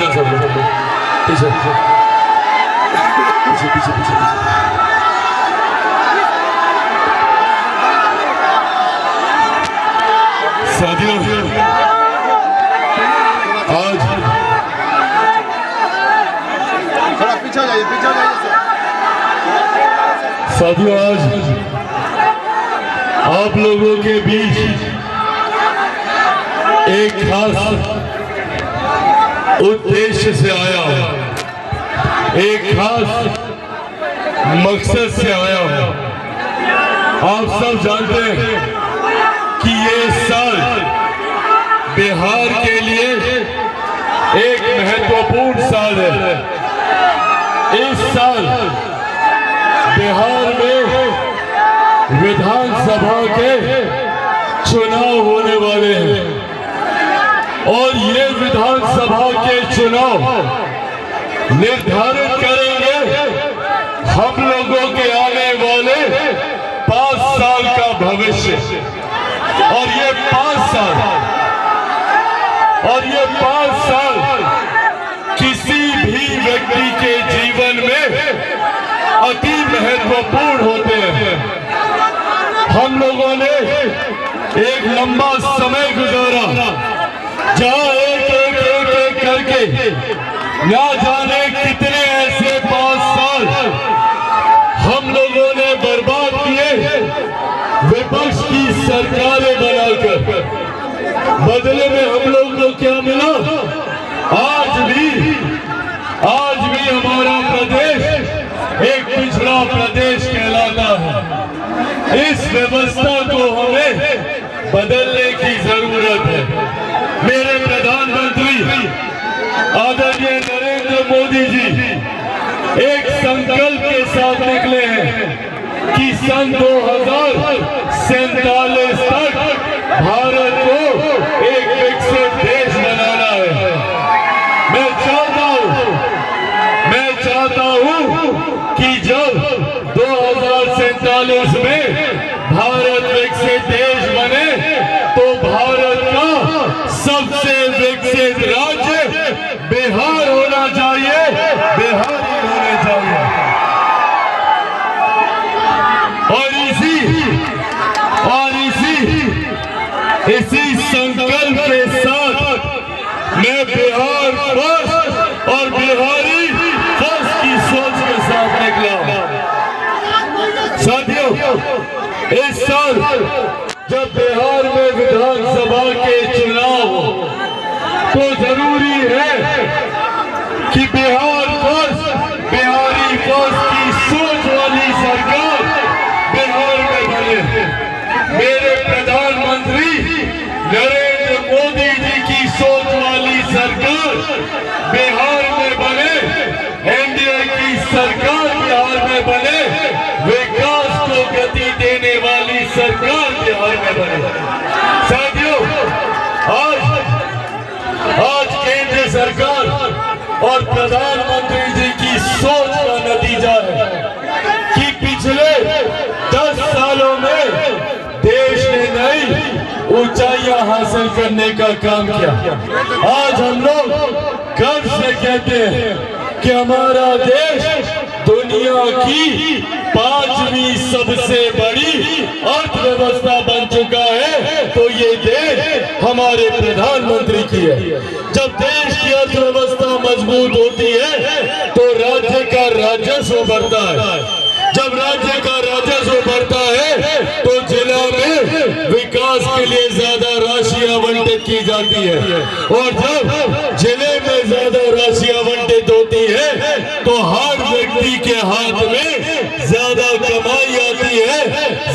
जाओ सब लोग पीछे पीछे पीछे पीछे साथियों, आज थोड़ा पीछे जाइए साथियों, आज आप लोगों के बीच एक खास उद्देश्य से आया हूं, एक खास मकसद से आया हूं। आप सब जानते हैं कि ये साल बिहार के लिए एक महत्वपूर्ण साल है। इस साल बिहार में विधानसभा के चुनाव होने वाले हैं और ये विधानसभा के चुनाव निर्धारित करेंगे हम लोगों के आने वाले 5 साल का भविष्य। और ये 5 साल किसी भी व्यक्ति के जीवन में अति महत्वपूर्ण होते हैं। हम लोगों ने एक लंबा समय गुजारा जहां एक करके ना जाने कितने ऐसे 5 साल हम लोगों ने बर्बाद किए विपक्ष की सरकारें बनाकर। बदले में हम लोग को क्या मिला? आज भी हमारा प्रदेश एक पिछड़ा प्रदेश कहलाता है। इस व्यवस्था को हमें बदलने की जरूरत है। मेरे प्रधानमंत्री आदरणीय नरेंद्र मोदी जी एक संकल्प के साथ निकले हैं कि सन 2047 तक भारत को एक विकसित देश बनाना है। मैं चाहता हूं कि जब 2047 में भारत विकसित देश बने तो भारत का सबसे विकसित राज्य बिहार होना चाहिए, बिहार ही होना चाहिए। और इसी संकल्प के साथ मैं बिहार फर्स्ट और बिहारी फर्स्ट की सोच के साथ निकला। साथियों, इस साल जब बिहार में विधानसभा के चुनाव हो तो जरूरी है कि बिहार फर्स्ट, बिहारी फर्स्ट की सोच वाली सरकार बिहार में बने। मेरे प्रधानमंत्री नरेंद्र मोदी जी की सोच वाली सरकार बिहार में बने, एनडीए की सरकार बिहार में बने, विकास को गति देने वाली सरकार बिहार में बने। साथियों, आज केंद्र सरकार और प्रधानमंत्री जी की सोच का नतीजा है कि पिछले 10 सालों में देश ने नई ऊंचाइयां हासिल करने का काम किया। आज हम लोग गर्व से कहते हैं कि हमारा देश दुनिया की 5वीं सबसे बड़ी अर्थव्यवस्था बन चुका है। तो ये देश हमारे प्रधानमंत्री की है। जब देश की अर्थव्यवस्था मजबूत होती है तो राज्य का राजस्व बढ़ता है। जब राज्य का राजस्व बढ़ता है तो जिला में विकास के लिए ज्यादा राशि आवंटित की जाती है। और जब जिले में ज्यादा राशि आवंटित होती है तो हर व्यक्ति के हाथ में ज्यादा कमाई आती है,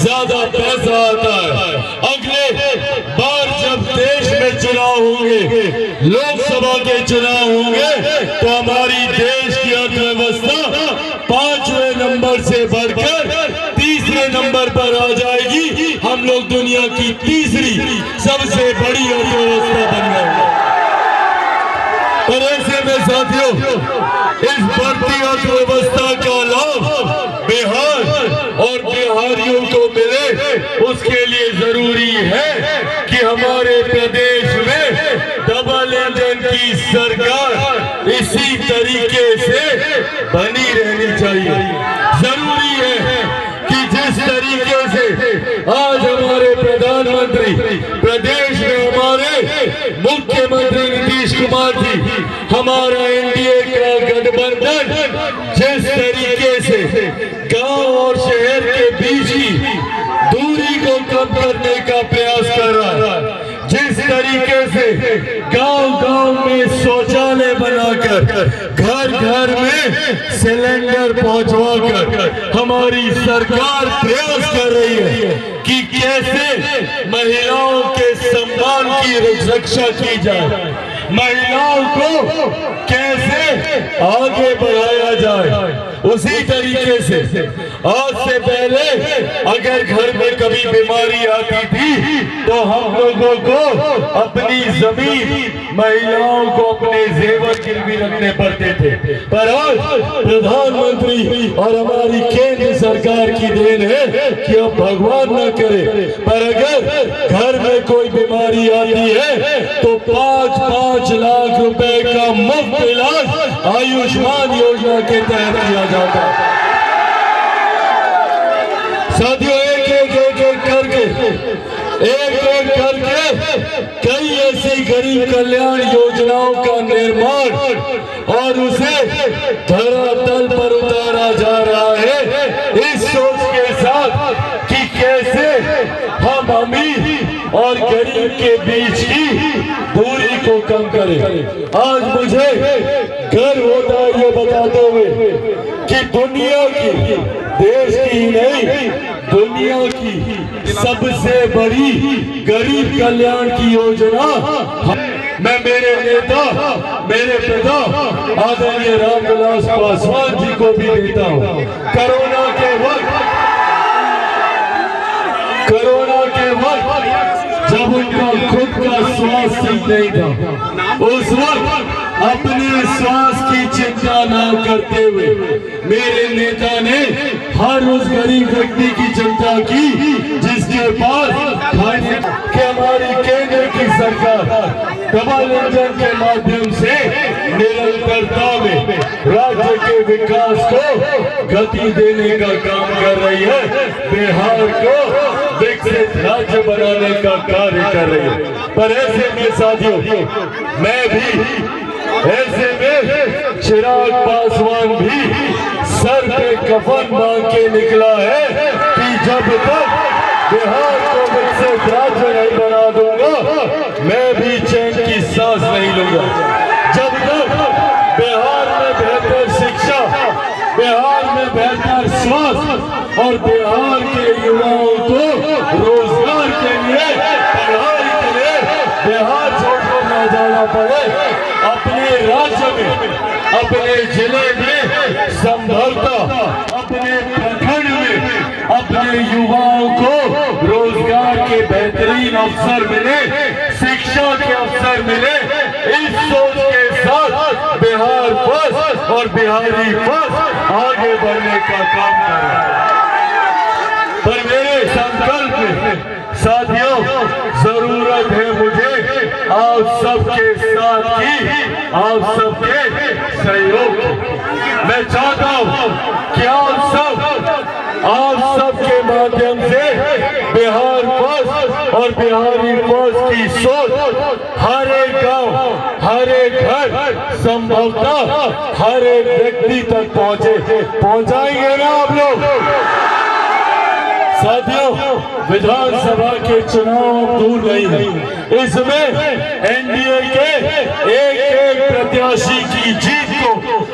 ज्यादा पैसा आता है। अगले बार जब देश में चुनाव होंगे, लोकसभा के चुनाव होंगे, तो हमारी देश की अर्थव्यवस्था 5वें नंबर से बढ़कर 3रे नंबर पर आ जाएगी। हम लोग दुनिया की 3री सबसे बड़ी अर्थव्यवस्था बन गए। और ऐसे में साथियों, इस बढ़ती अर्थव्यवस्था का लाभ बिहार और बिहारियों को मिले, उसके लिए जरूरी है कि हमारे प्रदेश में डबल इंजन की सरकार बनी रहनी चाहिए। जरूरी है कि जिस तरीके से आज हमारे प्रधानमंत्री, प्रदेश में हमारे मुख्यमंत्री नीतीश कुमार जी, हमारा एनडीए का गठबंधन जिस तरीके से गांव और शहर के बीच की दूरी को कम करने का प्रयास कर रहा है, जिस तरीके से गांव-गांव में शौचालय बनाकर, घर घर में सिलेंडर पहुंचवाकर हमारी सरकार प्रयास कर रही है कि कैसे महिलाओं के सम्मान की रक्षा की जाए, महिलाओं को कैसे आगे बढ़ाया जाए। उसी तरीके से आज से पहले अगर घर में कभी बीमारी आती थी तो हम लोगों को अपनी जमीन, महिलाओं को अपने जेवर गिरवी रखने पड़ते थे, पर आज प्रधानमंत्री और हमारी केंद्र सरकार की देन है कि अब भगवान न करे, पर अगर घर में कोई बीमारी आती है तो 5-5 लाख रुपए का मुफ्त इलाज आयुष्मान योजना के तहत किया जाता है। साथियों, एक करके कई ऐसी गरीब कल्याण योजनाओं का निर्माण और उसे धरातल पर उतारा जा रहा है, इस सोच के साथ कि कैसे हम अमीर और गरीब के बीच की दूरी को कम करें। आज मुझे गर्व होता है ये बताते हुए कि दुनिया की, देश की ही नहीं, दुनिया की सबसे बड़ी गरीब कल्याण की योजना मैं मेरे नेता, मेरे पिता आदरणीय रामविलास पासवान जी को भी देता हूँ। कोरोना के वक्त जब उनका खुद का स्वास्थ्य ठीक नहीं था, उस वक्त अपने स्वास्थ्य की चिंता न करते हुए मेरे नेता ने हर उस गरीब व्यक्ति की चिंता की जिसके पास खाने के, हमारी केंद्र की सरकार डबल इंजन के माध्यम से निरंतरता में राज्य के विकास को गति देने का काम कर रही है, बिहार को विकसित राज्य बनाने का कार्य कर रही है। पर ऐसे में साथियों, मैं भी ऐसे में चिराग पासवान भी सर पे कफन बांध के निकला है कि जब तक बिहार को विकसित राज्य नहीं बना दूंगा मैं भी चैन की सांस नहीं लूंगा। जब तक बिहार में बेहतर शिक्षा, बिहार में बेहतर स्वास्थ्य और बिहार के युवाओं को रोजगार के लिए, पढ़ाई के लिए बिहार छोड़कर न जाना पड़े, अपने राज्य में, अपने जिले में संभलता, अपने प्रखंड में अपने युवाओं को रोजगार के बेहतरीन अवसर मिले, शिक्षा के अवसर मिले, इस सोच के साथ बिहार फर्स्ट और बिहारी फर्स्ट आगे बढ़ने का काम कर रहा है। पर मेरे संकल्प में साथियों जरूरत है मुझे आप सबके साथ की, आप सबके सहयोग की। मैं चाहता हूं कि आप सबके माध्यम से बिहार फर्स्ट और बिहारी फर्स्ट की सोच हर एक गांव, हर एक घर, संभवतः हर एक व्यक्ति तक पहुंचाएंगे ना आप लोग। साथियों, विधानसभा के चुनाव दूर नहीं है, इसमें एनडीए के एक प्रत्याशी की जीत को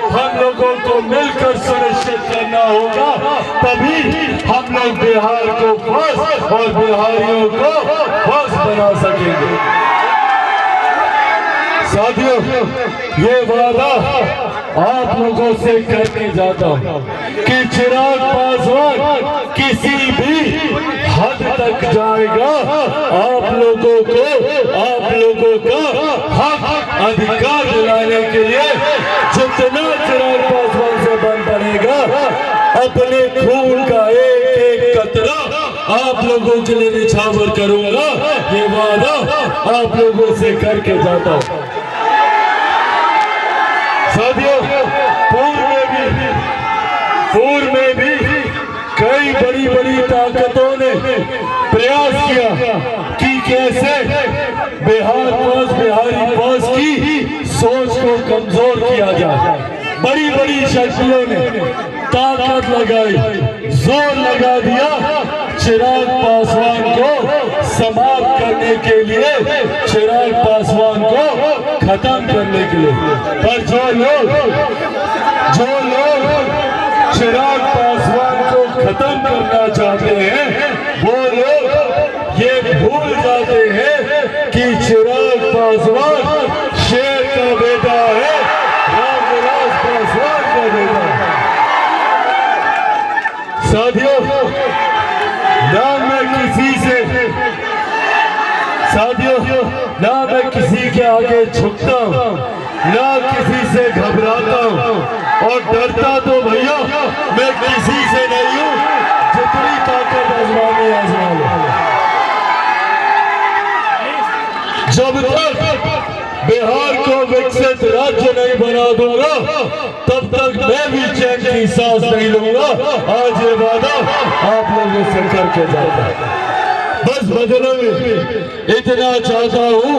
हम लोगों को मिलकर सुनिश्चित करना होगा, तभी हम लोग बिहार को फर्स्ट और बिहारियों को फर्स्ट बना सकेंगे। साथियों, ये वादा आप लोगों से करने जाता हूं कि चिराग पासवान किसी भी हद तक जाएगा, आप लोगों का हक अधिकार दिलाने के लिए जितना चिराग पासवान से बन पड़ेगा, अपने खून का एक कतरा आप लोगों के लिए निछावर करूंगा। ये वादा आप लोगों से करके जाता हूं। साथियों, पूर्व में भी कमजोर किया जाए। बड़ी बड़ी शक्तियों ने ताकत लगाई, जोर लगा दिया चिराग पासवान को समाप्त करने के लिए, चिराग पासवान को खत्म करने के लिए। पर जो लोग चिराग पासवान को खत्म करना चाहते हैं, वो लोग ये भूल जाते हैं कि चिराग पासवान शेर का बेटा है, रामविलास पासवान का बेटा है। साथियों, ना मैं किसी के आगे झुकता हूं, ना किसी से घबराता हूं, और डरता तो भैया मैं किसी से नहीं हूं। जितनी ताकत आजमानी आजमा लो। जब तक बिहार को विकसित राज्य नहीं बना दूंगा, तब तक मैं भी चैन की सांस नहीं लूंगा। आज ये वादा आप लोगों से करके जाता है। बस बदले में इतना चाहता हूं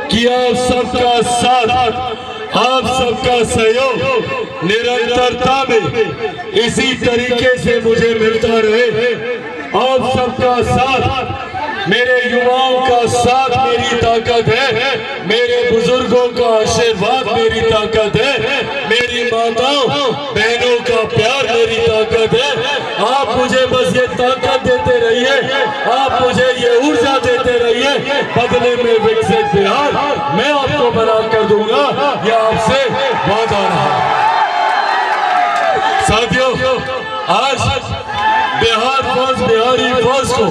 कि आप सबका साथ, आप सबका सहयोग निरंतरता में इसी तरीके से मुझे मिलता रहे। आप सबका साथ, मेरे युवाओं का साथ मेरी ताकत है, मेरे बुजुर्गों का आशीर्वाद मेरी ताकत है, मेरी माताओं बहनों का प्यार मेरी ताकत है। आप मुझे बस ये ताकत देते रहिए, आप मुझे ये ऊर्जा देते रहिए। बदले में विकसित बिहार मैं आपको बना कर दूंगा, यह आपसे वादा रहा। साथियों, आज बिहार फौज, बिहारी फौज को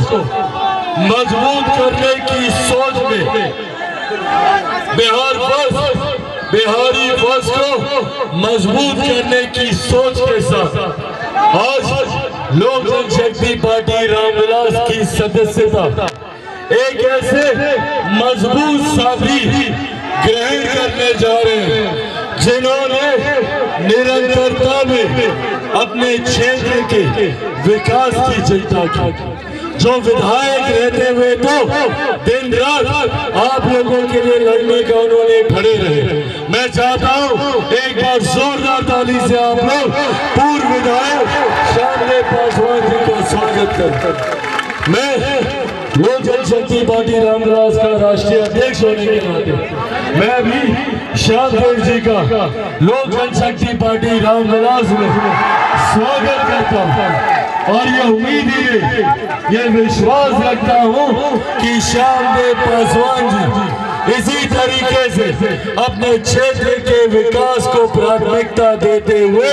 मजबूत करने की सोच में, बिहारी फौज को मजबूत करने की सोच के साथ आज लोक जनशक्ति पार्टी रामविलास की सदस्यता एक ऐसे मजबूत साथी ग्रहण करने जा रहे हैं, जिन्होंने निरंतरता में अपने क्षेत्र के विकास की चिंता की। जो विधायक रहते हुए तो दिन रात आप लोगों के लिए लड़ने का उन्होंने खड़े रहे। मैं चाहता हूं एक बार जोरदार ताली से आप लोग पूर्व विधायक श्यामदेव पासवान जी का स्वागत करते। मैं लोक जनशक्ति पार्टी रामविलास का राष्ट्रीय अध्यक्ष होने के नाते मैं भी श्यामदेव जी का लोक जनशक्ति पार्टी रामविलास में स्वागत करता हूं, और ये उम्मीद ही, ये विश्वास रखता हूं कि श्यामदेव पासवान जी इसी तरीके से अपने क्षेत्र के विकास को प्राथमिकता देते हुए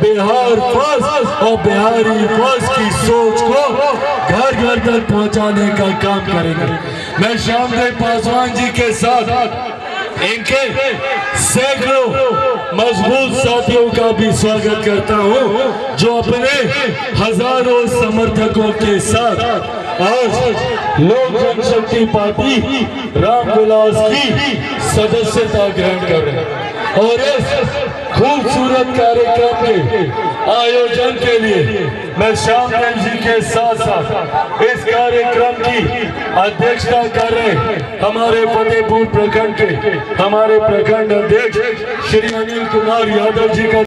बिहार फौज और बिहारी फौज की सोच को घर घर तक पहुंचाने का काम करेंगे। मैं श्यामदेव पासवान जी के साथ इनके सैकड़ों मजबूत साथियों का भी स्वागत करता हूं, जो अपने हजारों समर्थकों के साथ आज लोक जनशक्ति पार्टी रामविलास की सदस्यता ग्रहण कर रहे हैं। और इस खूबसूरत कार्यक्रम के आयोजन के लिए मैं श्यामदेव जी के साथ साथ इस कार्यक्रम की अध्यक्षता कर रहे हमारे फतेहपुर प्रखंड के हमारे प्रखंड अध्यक्ष श्री अनिल कुमार यादव जी का